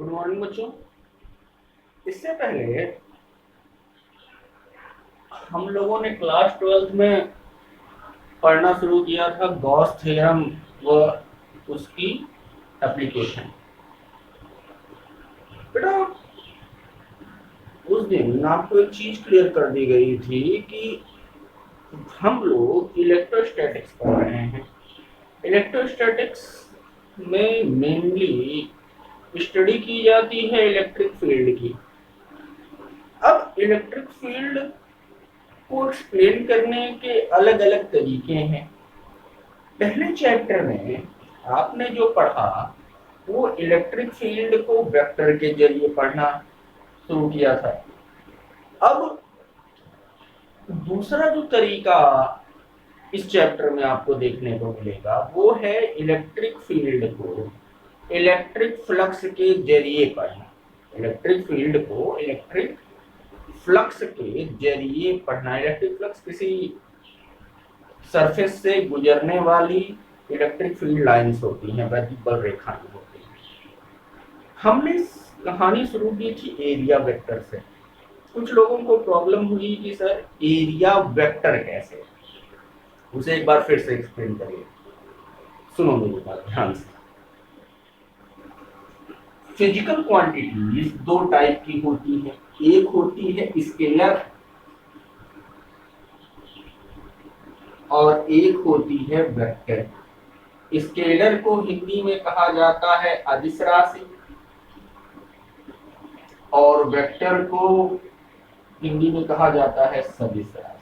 Good morning बच्चों। इससे पहले हम लोगों ने क्लास 12th में पढ़ना शुरू किया था गॉस थ्योरम व उसकी एप्लीकेशन। बेटा उस दिन आपको एक चीज क्लियर कर दी गई थी कि हम लोग इलेक्ट्रोस्टैटिक्स पढ़ रहे हैं। इलेक्ट्रोस्टैटिक्स में मेनली स्टडी की जाती है इलेक्ट्रिक फील्ड की। अब इलेक्ट्रिक फील्ड को एक्सप्लेन करने के अलग अलग तरीके हैं। पहले चैप्टर में आपने जो पढ़ा वो इलेक्ट्रिक फील्ड को वेक्टर के जरिए पढ़ना शुरू किया था। अब दूसरा जो तरीका इस चैप्टर में आपको देखने को मिलेगा वो है इलेक्ट्रिक फील्ड को इलेक्ट्रिक फ्लक्स के जरिए पढ़ना। इलेक्ट्रिक फील्ड को इलेक्ट्रिक फ्लक्स के जरिए पढ़ना। इलेक्ट्रिक फ्लक्स किसी सरफेस से गुजरने वाली इलेक्ट्रिक फील्ड लाइंस होती हैं, वैद्युत बल रेखाएं होती हैं। हमने कहानी शुरू की थी एरिया वेक्टर से। कुछ लोगों को प्रॉब्लम हुई कि सर एरिया वेक्टर कैसे, उसे एक बार फिर से एक्सप्लेन करिए। सुनो मेरी बात ध्यान से। फिजिकल क्वांटिटीज दो टाइप की होती है। एक होती है स्केलर और एक होती है वेक्टर। स्केलर को हिंदी में कहा जाता है अदिश राशि और वेक्टर को हिंदी में कहा जाता है सदिश राशि।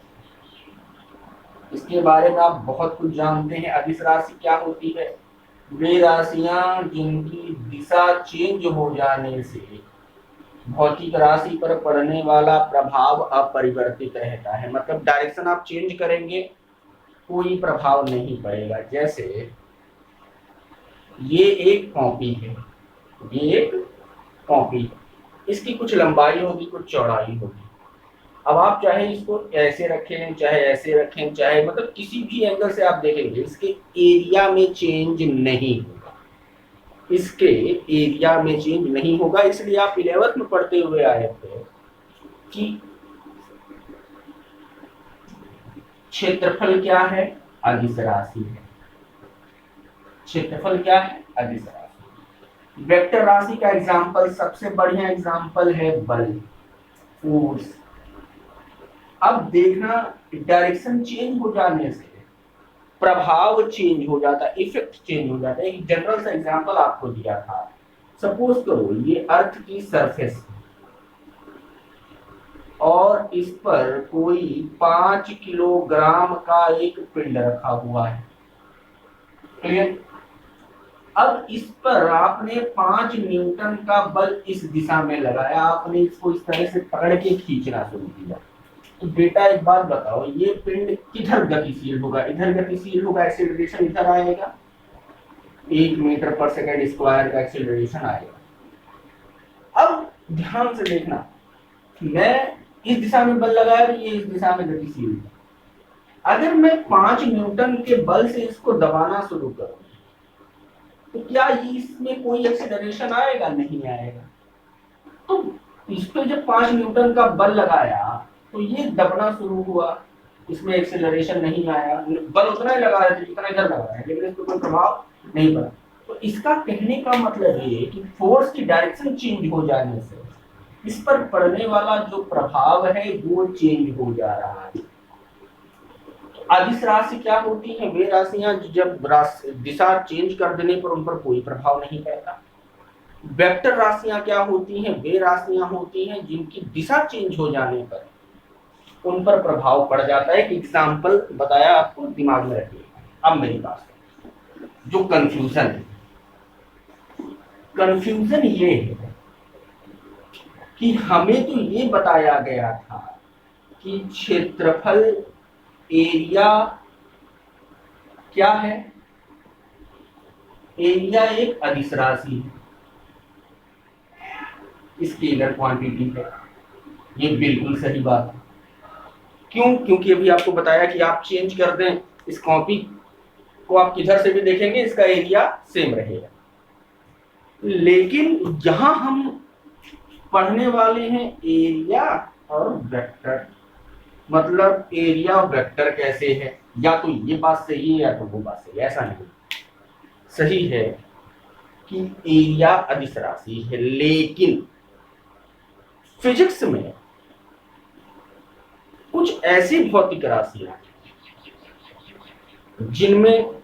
इसके बारे में आप बहुत कुछ जानते हैं। अदिश राशि क्या होती है? वे राशियां जिनकी दिशा चेंज हो जाने से भौतिक राशि पर पड़ने वाला प्रभाव अपरिवर्तित रहता है। मतलब डायरेक्शन आप चेंज करेंगे कोई प्रभाव नहीं पड़ेगा। जैसे ये एक कॉपी है, ये एक कॉपी है, इसकी कुछ लंबाई होगी कुछ चौड़ाई होगी। अब आप चाहे इसको ऐसे रखें चाहे ऐसे रखें, चाहे मतलब किसी भी एंगल से आप देखेंगे इसके एरिया में चेंज नहीं होगा। इसके एरिया में चेंज नहीं होगा। इसलिए आप 11th में पढ़ते हुए आए थे कि क्षेत्रफल क्या है? अदिश राशि है। क्षेत्रफल क्या है? अदिश राशि। वेक्टर राशि का एग्जांपल सबसे बढ़िया एग्जांपल है बल, फोर्स। अब देखना डायरेक्शन चेंज हो जाने से प्रभाव चेंज हो जाता है, इफेक्ट चेंज हो जाता है। एक जनरल सा एग्जांपल आपको दिया था। सपोज करो ये अर्थ की सरफेस है और इस पर कोई 5 किलोग्राम का एक पिंड रखा हुआ है। क्लियर? अब इस पर आपने 5 न्यूटन का बल इस दिशा में लगाया। आपने इसको इस तरह से पकड़ के खींचना शुरू किया। तो बेटा एक बात बताओ, ये पिंड किधर गतिशील होगा? इधर गतिशील होगा। एक्सीलरेशन इधर आएगा, 1 मीटर पर सेकंड स्क्वायर का एक्सीलरेशन आएगा। अब ध्यान से देखना, मैं इस दिशा में बल लगाया तो ये इस दिशा में गतिशील है। अगर मैं 5 न्यूटन के बल से इसको दबाना शुरू करूं तो क्या इसमें कोई एक्सीलरेशन आएगा? नहीं आएगा। तो इस पे जब 5 न्यूटन का बल लगाया तो ये दबना शुरू हुआ, इसमें एक्सीलरेशन नहीं आया। बल उतना ही लगा रहे थे जितना इधर लगा है, लेकिन इस पर कोई प्रभाव नहीं पड़ा। तो इसका कहने का मतलब ये कि फोर्स की डायरेक्शन चेंज हो जाने से इस पर पड़ने वाला जो प्रभाव है वो चेंज हो जा रहा है। अदिश राशि क्या होती है? वे राशियां जब दिशा चेंज कर देने पर उन पर कोई प्रभाव नहीं पड़ता। वेक्टर राशियां क्या होती हैं? वे राशियां होती हैं जिनकी दिशा चेंज हो जाने पर उन पर प्रभाव पड़ जाता है। एक एग्जाम्पल बताया आपको, दिमाग में रखिएगा। अब मेरी बात जो कंफ्यूजन है, कंफ्यूजन ये है कि हमें तो ये बताया गया था कि क्षेत्रफल एरिया क्या है? एरिया एक अदिश राशि है, स्केलर क्वांटिटी है। ये बिल्कुल सही बात है। क्यों? क्योंकि अभी आपको बताया कि आप चेंज कर दें इस कॉपी को, आप किधर से भी देखेंगे इसका एरिया सेम रहेगा। लेकिन यहां हम पढ़ने वाले हैं एरिया और वेक्टर। मतलब एरिया और वेक्टर कैसे है, या तो ये बात सही है या तो वो बात सही है। ऐसा नहीं, सही है कि एरिया अदिश राशि है, लेकिन फिजिक्स में कुछ ऐसी भौतिक राशियां जिनमें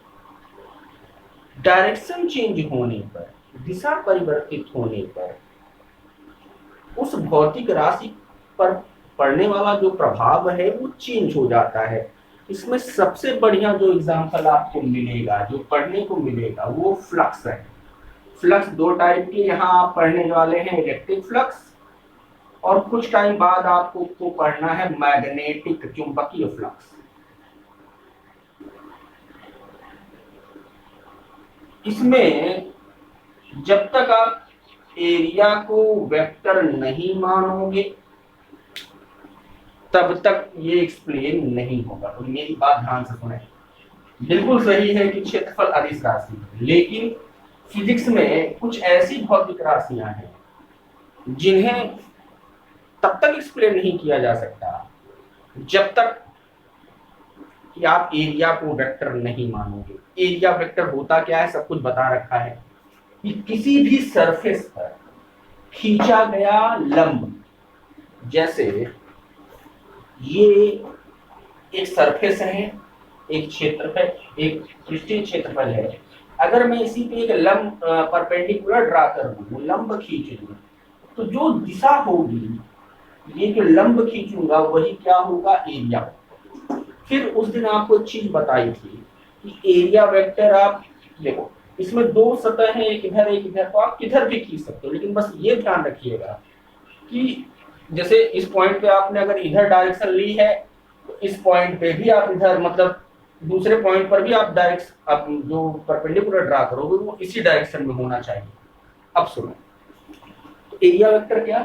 डायरेक्शन चेंज होने पर, दिशा परिवर्तित होने पर उस भौतिक राशि पर पड़ने वाला जो प्रभाव है वो चेंज हो जाता है। इसमें सबसे बढ़िया जो एग्जांपल आपको मिलेगा, जो पढ़ने को मिलेगा, वो फ्लक्स है। फ्लक्स दो टाइप के यहाँ आप पढ़ने वाले हैं, इलेक्ट्रिक फ्लक्स, और कुछ टाइम बाद आपको पढ़ना है मैग्नेटिक चुंबकीय फ्लक्स। इसमें जब तक आप एरिया को वेक्टर नहीं मानोगे तब तक ये एक्सप्लेन नहीं होगा। तो मेरी बात ध्यान से सुने। बिल्कुल सही है कि क्षेत्रफल अदिश राशि है, लेकिन फिजिक्स में कुछ ऐसी भौतिक राशियां हैं जिन्हें तब तक एक्सप्लेन नहीं किया जा सकता जब तक कि आप एरिया को वेक्टर नहीं मानोगे। एरिया वेक्टर होता क्या है, सब कुछ बता रखा है कि किसी भी सरफेस पर खींचा गया लंब, जैसे ये एक सरफेस है, एक क्षेत्रफल, एक पृष्ठीय क्षेत्रफल है। अगर मैं इसी पे एक लंब परपेंडिकुलर ड्रा कर दूं, लंब खींच दूं, तो जो दिशा होगी, ये जो लंब खींचूंगा वही क्या होगा, एरिया। फिर उस दिन आपको एक चीज बताई थी कि एरिया वेक्टर, आप देखो इसमें दो सतह है, एक इधर एक इधर, तो आप किधर भी खींच सकते हो, लेकिन बस ये ध्यान रखिएगा कि जैसे इस पॉइंट पे आपने अगर इधर डायरेक्शन ली है, तो इस पॉइंट पे भी आप इधर, मतलब दूसरे पॉइंट पर भी आप आप जो परपेंडिकुलर ड्रा करोगे वो इसी डायरेक्शन में होना चाहिए। अब सुनो, तो एरिया वेक्टर क्या,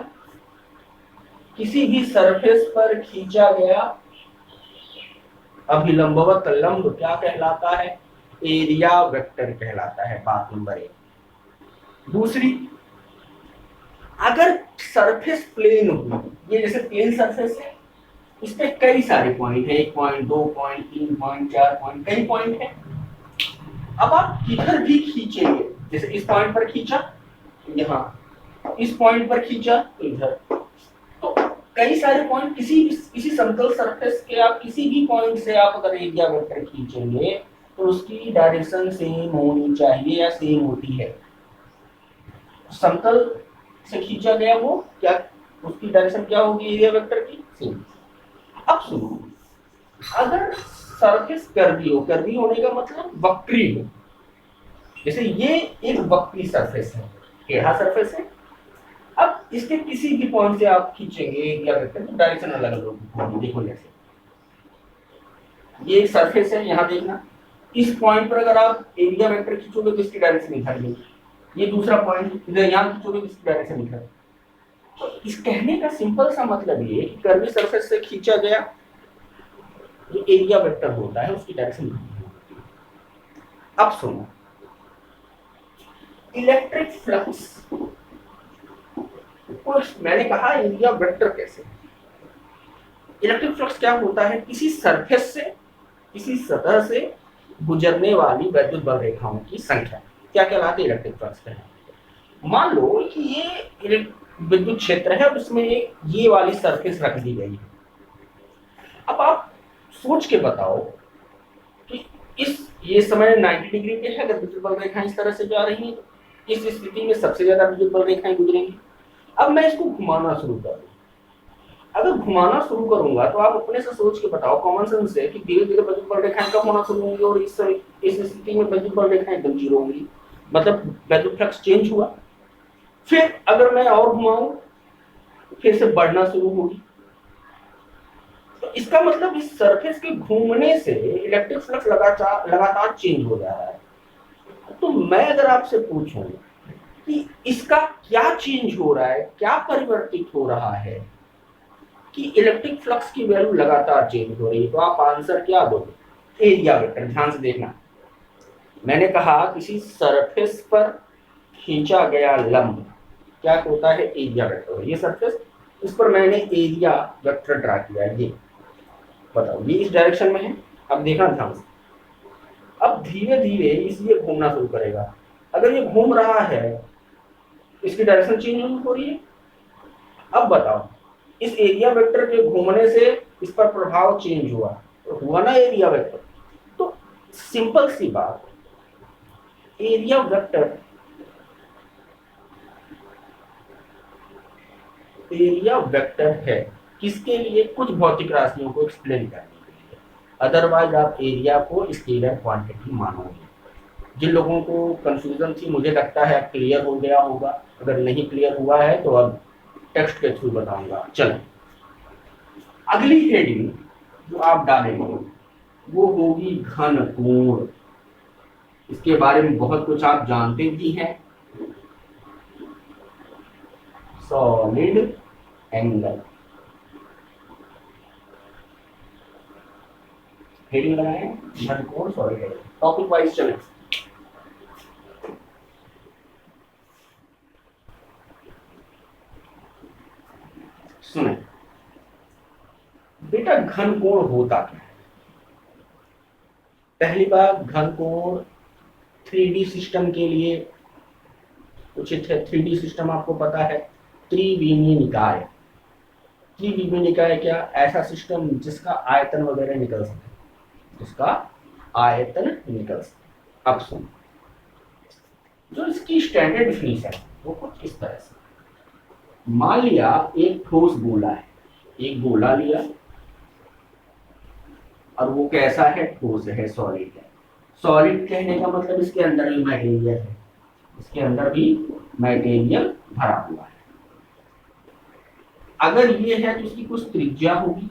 किसी भी सरफेस पर खींचा गया अभिलंबवत लंब क्या कहलाता है, एरिया वेक्टर कहलाता है। बात नंबर एक। दूसरी, अगर सरफेस प्लेन हो, ये जैसे प्लेन सरफेस है, इस पे कई सारे पॉइंट है, 1 पॉइंट, 2 पॉइंट, 3 पॉइंट, 4 पॉइंट, कई पॉइंट है। अब आप किधर भी खींचेंगे, जैसे इस पॉइंट पर खींचा यहाँ, इस पॉइंट पर खींचा तो इधर, तो कई सारे पॉइंट, किसी समतल सरफेस के आप किसी भी पॉइंट से आप अगर एरिया वेक्टर खींचेंगे तो उसकी डायरेक्शन सेम होनी चाहिए या सेम होती है। समतल से खींचा गया वो क्या, उसकी डायरेक्शन क्या होगी एरिया वेक्टर की, सेम। अब सुनो, अगर सरफेस कर्वी हो, कर्वी होने का मतलब वक्री हो, जैसे ये एक वक्री सरफेस है, टेढ़ा सरफेस है, अब इसके किसी भी पॉइंट से आप खींचेंगे एरिया वेक्टर तो डायरेक्शन अलग अलग होगी। देखो जैसे ये एक सरफेस है, यहाँ देखना, इस पॉइंट पर अगर आप एरिया वेक्टर खींचोगे तो इसकी डायरेक्शन इधर होगी, ये दूसरा पॉइंट इधर यहाँ खींचोगे तो इसकी डायरेक्शन इधर। तो इस कहने का सिंपल सा मतलब ये कि कर्वी सरफेस से खींचा गया जो एरिया वेक्टर होता है उसकी डायरेक्शन इधर होती है। अब सुनो, इलेक्ट्रिक फ्लक्स को मैंने कहा एरिया वेक्टर कैसे, इलेक्ट्रिक फ्लक्स क्या होता है, किसी सरफेस से, किसी सतह से गुजरने वाली वैद्युत बल रेखाओं की संख्या क्या कहलाती है, इलेक्ट्रिक फ्लक्स कहलाती है। मान लो कि ये विद्युत क्षेत्र है और उसमें एक ये वाली सरफेस रख दी गई है। अब आप सोच के बताओ कि ये समय 90 डिग्री पे है, अगर विद्युत बल रेखाएं इस तरह से जा रही हैं, इस स्थिति में सबसे ज्यादा विद्युत बल रेखाएं गुजरेंगी। अब मैं इसको घुमाना शुरू कर दूं, अगर घुमाना शुरू करूंगा तो आप अपने से सोच के बताओ, कॉमन सेंस है कि धीरे धीरे विद्युत बल रेखाएं कम होना शुरू होंगी और इस स्थिति में विद्युत बल रेखाएं एकदम जीरो होंगी, मतलब विद्युत फ्लक्स चेंज हुआ। फिर अगर मैं और घुमाऊं फिर से बढ़ना शुरू होगी। तो इसका मतलब इस सरफेस के घूमने से इलेक्ट्रिक फ्लक्स लगातार चेंज हो जा रहा है। तो मैं अगर आपसे पूछूं कि इसका क्या चेंज हो रहा है, क्या परिवर्तित हो रहा है कि इलेक्ट्रिक फ्लक्स की वैल्यू लगातार चेंज हो रही है, तो आप आंसर क्या दोगे, एरिया वेक्टर। ध्यान से देखना, मैंने कहा किसी सरफेस पर खींचा गया लंब क्या होता है, एरिया वेक्टर। ये सरफेस, इस पर मैंने एरिया वेक्टर ड्रा किया है। ये बताओ, ये इस डायरेक्शन में है। अब देखना ध्यान से, अब धीरे धीरे इसलिए घूमना शुरू करेगा। अगर ये घूम रहा है, इसकी डायरेक्शन चेंज नहीं हो रही है। अब बताओ, इस एरिया वेक्टर के घूमने से इस पर प्रभाव चेंज हुआ, तो हुआ ना एरिया वेक्टर। तो सिंपल सी बात, एरिया वेक्टर, एरिया वेक्टर है किसके लिए, कुछ भौतिक राशियों को एक्सप्लेन करने के लिए। अदरवाइज आप एरिया को स्केलर क्वांटिटी मानोगे। जिन लोगों को कंफ्यूजन थी, मुझे लगता है अब क्लियर हो गया होगा। अगर नहीं क्लियर हुआ है तो अब टेक्स्ट के थ्रू बताऊंगा। चलो, अगली हेडिंग जो आप डालेंगे वो होगी घन कोण। इसके बारे में बहुत कुछ आप जानते भी हैं। सॉलिड एंगल, हेडिंग लगाए घन कोण सॉलिड एंगल। टॉपिक वाइज चले। सुने बेटा, घन कोण होता क्या है। पहली बात, घन कोण 3D सिस्टम के लिए उचित है। 3D सिस्टम आपको पता है, त्रिविमीय निकाय। त्रिविमीय निकाय क्या, ऐसा सिस्टम जिसका आयतन वगैरह निकल सके, जिसका आयतन निकल सके। अब सुन, जो इसकी स्टैंडर्ड डिफिनीशन है वो कुछ इस तरह से। मान लिया एक ठोस गोला है, एक गोला लिया और वो कैसा है, ठोस है, सॉलिड है। सॉलिड कहने का मतलब इसके अंदर भी मटेरियल है, इसके अंदर भी मटेरियल भरा हुआ है। अगर ये है तो इसकी कुछ त्रिज्या होगी।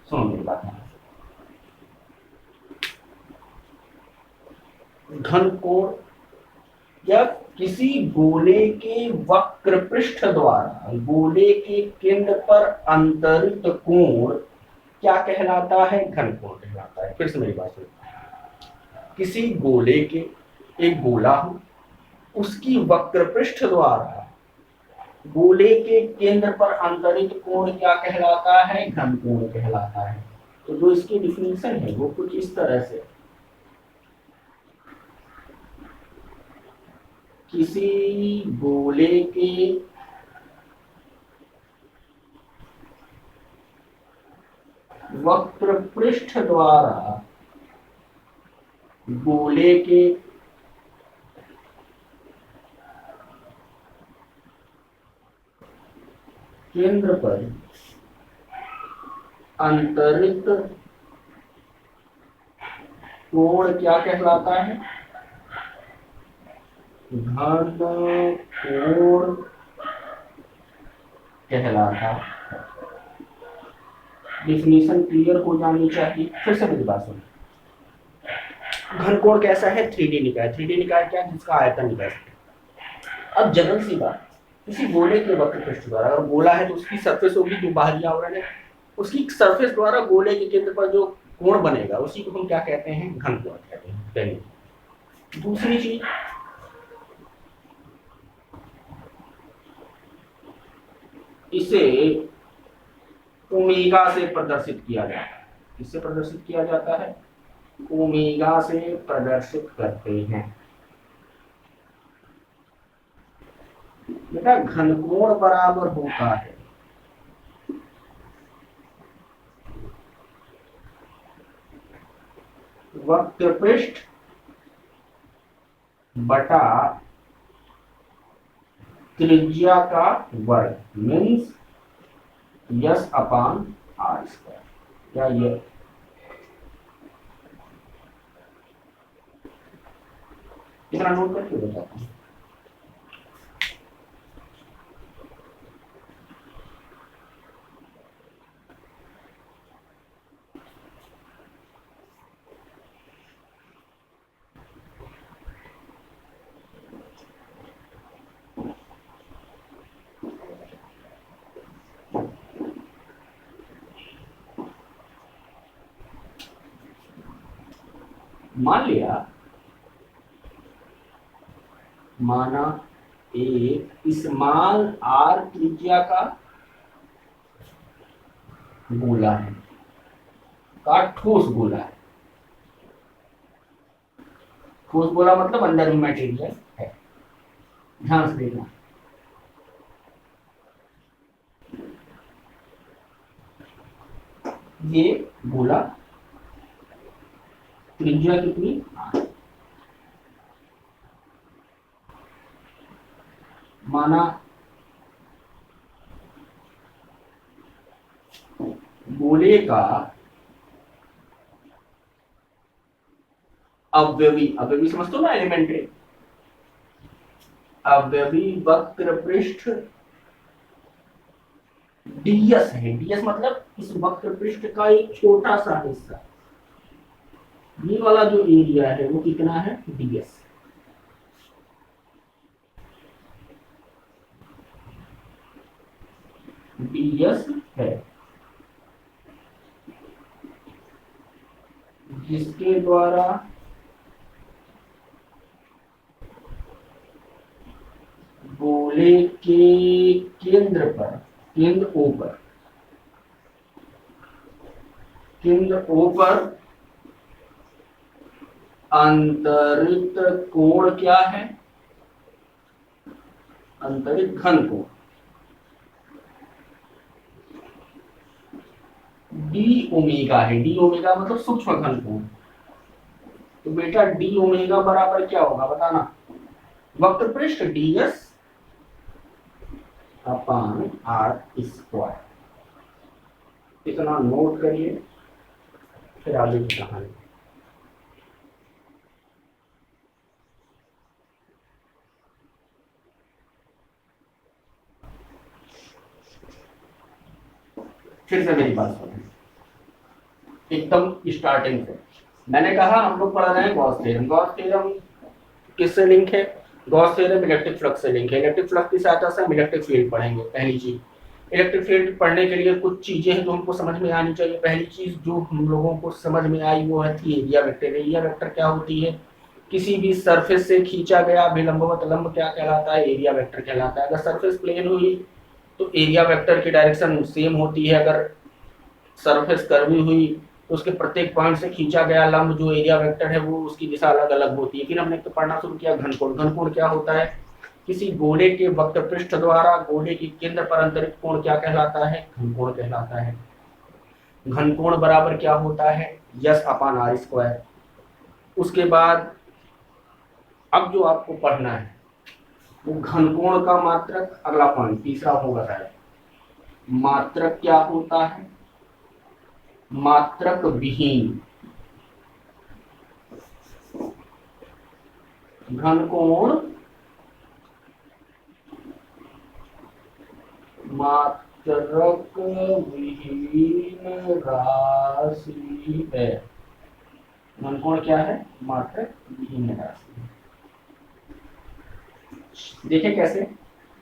सुनो मेरी बात, घन कोण या किसी गोले के वक्र पृष्ठ द्वारा गोले के केंद्र पर अंतरित कोण क्या कहलाता है, घन कोण कहलाता है। फिर से मेरी बात सुनो, किसी गोले के, एक गोला हो, उसकी वक्र पृष्ठ द्वारा गोले के केंद्र पर अंतरित कोण क्या कहलाता है, घन कोण कहलाता है। तो जो इसकी डिफिनीशन है वो कुछ इस तरह से, किसी गोले के वक्र पृष्ठ द्वारा गोले के केंद्र पर अंतरित कोण क्या कहलाता है, घन कोण कहलाता है। डिफिनीशन क्लियर हो जानी चाहिए। फिर से मेरी बात सुनो, घन कोण कैसा है, 3D निकाय। 3D निकाय क्या है, जिसका आयतन निकाय सके। अब जनरल सी बात, किसी गोले के वक्र पृष्ठ द्वारा, अगर गोला है तो उसकी सरफेस होगी जो बाहरी आवरण है, उसकी सरफेस द्वारा गोले के केंद्र पर जो कोण बनेगा उसी को हम क्या कहते हैं, घन कोण कहते हैं। पहली। दूसरी चीज, इसे ओमेगा से प्रदर्शित किया जाता है। किससे प्रदर्शित किया जाता है, ओमेगा से प्रदर्शित करते हैं। बेटा, घनकोण बराबर होता है वक्र पृष्ठ बटा त्रिज्या का वर्ग, means S upon R square. क्या ये कितना नोट करके बताता हूँ। मान लिया, माना एक स्मॉल आर त्रिज्या का गोला है, का ठोस गोला है। ठोस गोला मतलब अंदर में मटेरियल है। ध्यान से देखना, ये गोला त्रिज्या कितनी, माना गोले का अवयवी, अवयवी समझते हो ना, एलिमेंट्री, अवयवी वक्र पृष्ठ डीएस है। डीएस मतलब इस वक्र पृष्ठ का एक छोटा सा हिस्सा, ये वाला जो एरिया है वो कितना है, डीएस। डीएस है, जिसके द्वारा गोले के केंद्र पर, केंद्र O पर, केंद्र O पर अंतरित कोण क्या है, अंतरित घन कोण डी ओमेगा है। डी ओमेगा मतलब सूक्ष्म घन कोण। तो बेटा डी ओमेगा बराबर क्या होगा बताना, वक्र पृष्ठ डीएस अपॉन आर स्क्वायर। इतना नोट करिए, फिर आगे की कहानी। फिर से मेरी बात सुनिए एकदम स्टार्टिंग से। मैंने कहा हम लोग पढ़ रहे हैं गॉस थ्योरम। गॉस थ्योरम किससे लिंक है, गॉस थ्योरम इलेक्ट्रिक फ्लक्स से लिंक है। इलेक्ट्रिक फ्लक्स की सहायता से हम इलेक्ट्रिक फील्ड पढ़ेंगे। पहली चीज, इलेक्ट्रिक फील्ड पढ़ने के लिए कुछ चीजें हैं जो हमको समझ में आनी चाहिए। पहली चीज जो हम लोगों को समझ में आई वो है थी एरिया वेक्टर। एरिया वेक्टर क्या होती है, किसी भी सरफेस से खींचा गया विलंबवत लंब क्या कहलाता है, एरिया वेक्टर कहलाता है। अगर सरफेस प्लेन हुई तो एरिया वेक्टर की डायरेक्शन सेम होती है। अगर सरफेस कर्वी हुई तो उसके प्रत्येक पॉइंट से खींचा गया लंब जो एरिया वेक्टर है वो उसकी दिशा अलग अलग होती है। फिर हमने तो पढ़ना शुरू किया घनकोण। घनकोण क्या होता है, किसी गोले के वक्र पृष्ठ द्वारा गोले के केंद्र पर अंतरित कोण क्या कहलाता है, घनकोण कहलाता है। घनकोण बराबर क्या होता है, यस अपान आर स्क्वायर। उसके बाद अब जो आपको पढ़ना है वो घनकोण का मात्रक, अगला पॉइंट तीसरा होगा शायद। मात्रक क्या होता है, मात्रक विहीन घनकोण मात्रक विहीन राशि है। घनकोण क्या है, मात्रक विहीन राशि। देखें कैसे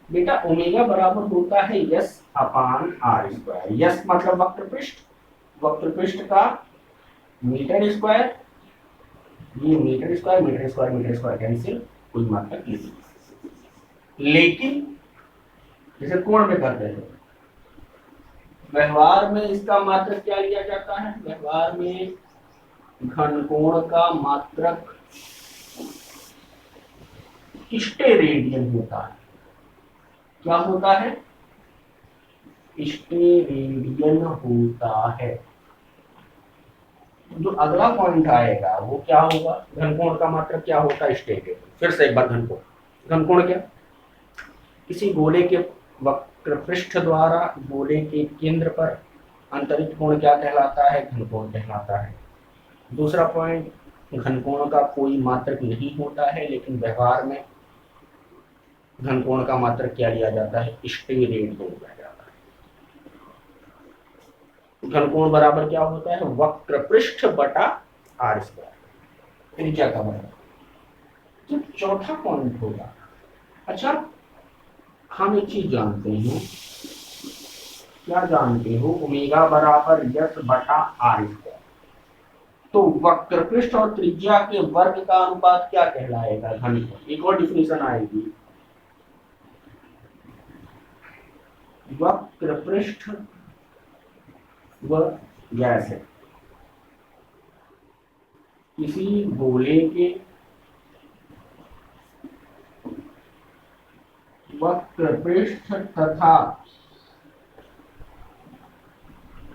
बेटा, ओमेगा बराबर होता है S upon R square. S मतलब वक्र पृष्ठ, वक्र पृष्ठ का मीटर स्क्वायर, ये metre square metre square metre square cancel, कोई मात्रक नहीं। लेकिन जैसे कोण में करते हैं, व्यवहार में इसका मात्रक क्या लिया जाता है, व्यवहार में घनकोण का मात्रक स्टेरेडियन होता है। क्या होता है, स्टेरेडियन होता है। जो अगला पॉइंट आएगा वो क्या होगा, घनकोण का मात्रक क्या होता है, स्टेरेडियन। फिर से एक बार घनकोण, घनकोण क्या, किसी गोले के वक्र पृष्ठ द्वारा गोले के केंद्र पर अंतरित कोण क्या कहलाता है, घनकोण कहलाता है। दूसरा पॉइंट, घनकोण का कोई मात्रक नहीं होता है, लेकिन व्यवहार में घनकोण का मात्रक क्या लिया जाता है, स्टेरेडियन लिया जाता है। घनकोण बराबर क्या होता है, वक्र पृष्ठ बटा आर स्क्वायर, त्रिज्या का बराबर। तो चौथा पॉइंट होगा, अच्छा हम एक चीज जानते हैं, क्या जानते हो, ओमेगा बराबर यस बटा आर स्क्वायर। तो वक्र पृष्ठ और त्रिज्या के वर्ग का अनुपात क्या कहलाएगा? घनकोण। एक और डिफिनेशन आएगी, वक्र पृष्ठ व व्यास है किसी गोले के वक्र पृष्ठ तथा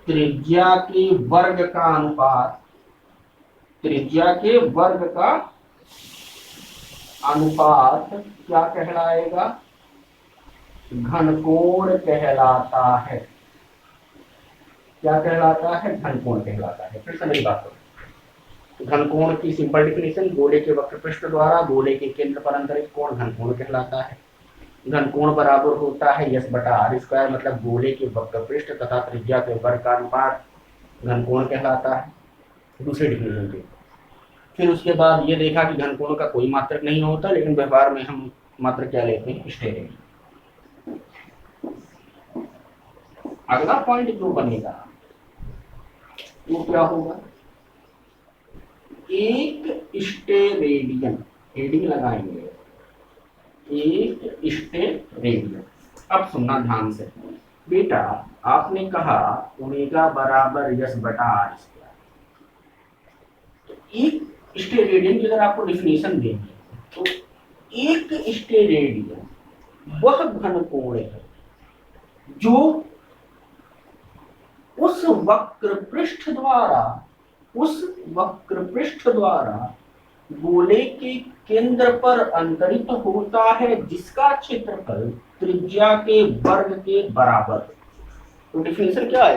त्रिज्या के वर्ग का अनुपात, त्रिज्या के वर्ग का अनुपात क्या कहलाएगा? घनकोण कहलाता है। क्या कहलाता है? घनकोण कहलाता है। फिर से मेरी बात करो, घनकोण की सिंपल डिफिनेशन, गोले के वक्र पृष्ठ द्वारा गोले के केंद्र पर अंतरित कोण घनकोण कहलाता है। घनकोण बराबर होता है यस बटा आर स्क्वायर, मतलब गोले के वक्र पृष्ठ तथा त्रिज्या के वर्ग का अनुपात घनकोण कहलाता है। दूसरी डिफिनेशन थी। फिर उसके बाद ये देखा कि घनकोण का कोई मात्रक नहीं होता, लेकिन व्यवहार में हम मात्रक क्या लेते हैं? स्टेरेडियन। अगला पॉइंट जो बनेगा वो क्या होगा? एक स्टेरेडियन, हेडिंग लगाएंगे, एक स्टेरेडियन। अब सुनना ध्यान से बेटा, आपने कहा ओमेगा बराबर यस बटा आर स्क्वायर। तो एक स्टेरेडियन की अगर आपको डिफिनेशन देंगे तो एक स्टेरेडियन वह घनकोण है जो उस वक्र पृष्ठ द्वारा गोले के केंद्र पर अंतरित होता है, जिसका क्षेत्रफल त्रिज्या के वर्ग के बराबर। तो डिफिनेशन क्या है?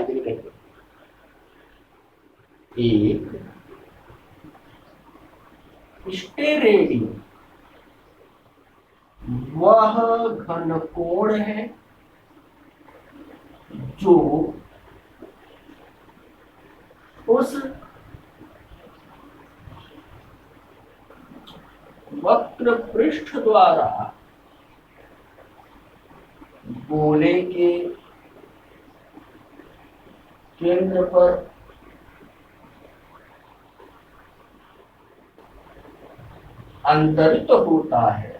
एक स्टेरेडियन वह घनकोण है जो उस वक्र पृष्ठ द्वारा गोले के केंद्र पर अंतरित होता है,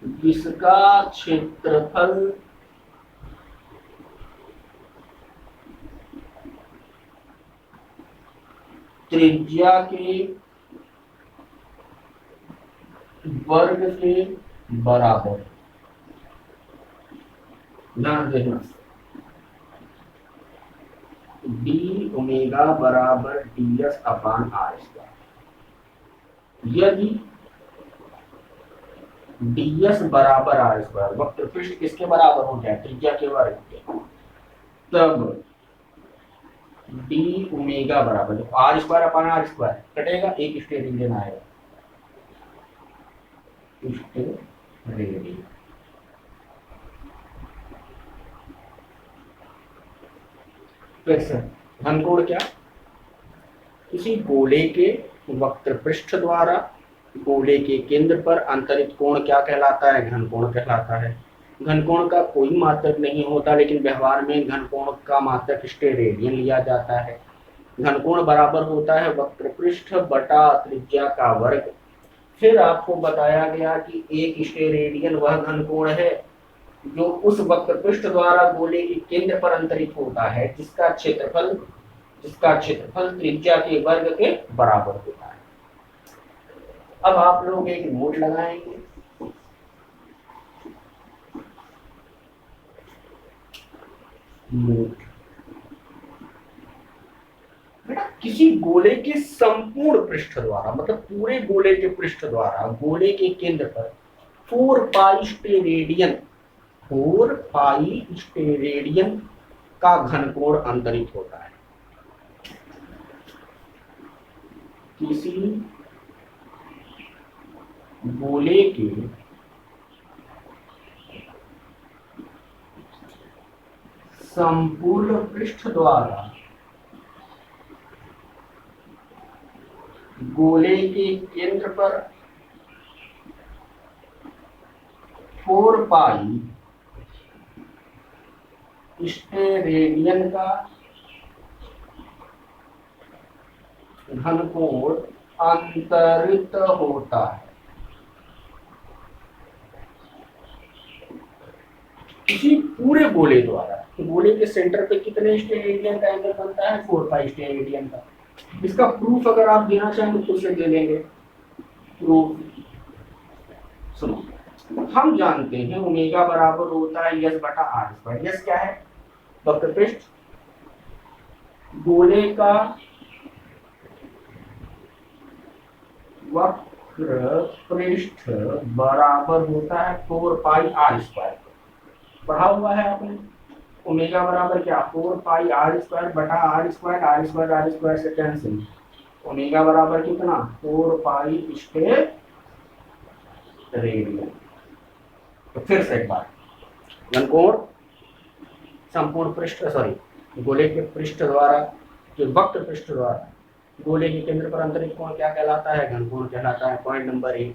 जिसका क्षेत्रफल त्रिज्या के वर्ग के बराबर। ध्यान देना, डी ओमेगा बराबर D S upon R square. यदि डी एस बराबर आर स्क्वायर, वक्र पृष्ठ किसके बराबर हो जाए? त्रिज्या के वर्ग के, तब डी ओमेगा बराबर R square upon R square कटेगा, एक स्टेरेडियन आएगा। स्टेरेडियन घनकोण क्या? किसी गोले के वक्र पृष्ठ द्वारा गोले के केंद्र पर अंतरित कोण क्या कहलाता है? घनकोण कहलाता है। घनकोण का कोई मात्रक नहीं होता, लेकिन व्यवहार में घनकोण का मात्रक स्टेरेडियन लिया जाता है। घनकोण बराबर होता है वक्र पृष्ठ बटा त्रिज्या का वर्ग। फिर आपको बताया गया कि एक स्टेरेडियन वह घनकोण है जो उस वक्र पृष्ठ द्वारा गोले के केंद्र पर अंतरित होता है, जिसका क्षेत्रफल त्रिज्या के वर्ग के बराबर होता है। अब आप लोग एक नोट लगाएंगे, बेटा किसी गोले के संपूर्ण पृष्ठ द्वारा, मतलब पूरे गोले के पृष्ठ द्वारा गोले के केंद्र पर 4 पाई स्टेरेडियन का घनकोण अंतरित होता है। किसी गोले के संपूर्ण पृष्ठ द्वारा गोले के केंद्र पर 4 पाई स्टेरेडियन का घनकोण अंतरित होता है। किसी पूरे गोले द्वारा, तो गोले के सेंटर पे कितने स्टेरेडियन का एंगल बनता है? 4 पाई स्टेरेडियन का। इसका प्रूफ अगर आप देना चाहें तो खुद से दे देंगे प्रूफ। सुनो, हम जानते हैं ओमेगा बराबर होता है यस बटा आर स्क्वायर। यस क्या है? वक्रपृष्ठ। गोले का वक्र पृष्ठ बराबर होता है 4 पाई आर स्क्वायर। पढ़ा हुआ है आपने। ओमेगा बराबर क्या? 4 पाई आर स्क्वायर बटा आर स्क्वायर। आर स्क्वायर से कैंसिल। ओमेगा बराबर कितना? 4 पाई स्टेरेडियन। तो फिर से एक बार, घनकोण संपूर्ण पृष्ठ गोले के पृष्ठ द्वारा, जो वक्र पृष्ठ द्वारा गोले के केंद्र पर अंतरित कोण क्या कहलाता है? घनकोण कहलाता है। पॉइंट नंबर 1,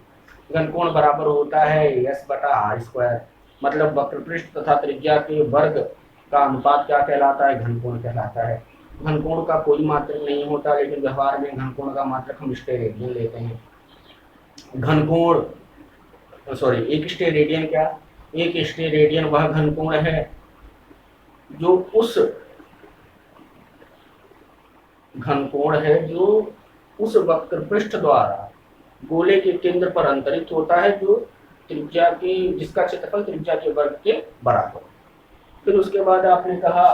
घनकोण बराबर होता है यस बटा आर स्क्वायर। मतलब वक्र पृष्ठ तथा त्रिज्या के वर्ग का अनुपात क्या कहलाता है? घनकोण कहलाता है। घनकोण का कोई मात्रक नहीं होता, लेकिन व्यवहार में घनकोण का मात्रक हम स्टेरेडियन लेते हैं। घनकोण एक स्टेरेडियन क्या? एक स्टेरेडियन वह घनकोण है जो उस वक्र पृष्ठ द्वारा गोले के केंद्र पर अंतरित होता है, जो जिसका क्षेत्रफल त्रिज्या के वर्ग के बराबर। फिर उसके बाद आपने कहा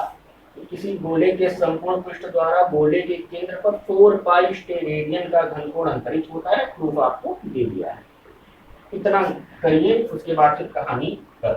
कि किसी गोले के संपूर्ण पृष्ठ द्वारा गोले के केंद्र पर 4 पाई स्टेरेडियन का घनकोण अंतरित होता है। प्रूफ आपको दे दिया है। इतना करिए, उसके बाद फिर कहानी कर।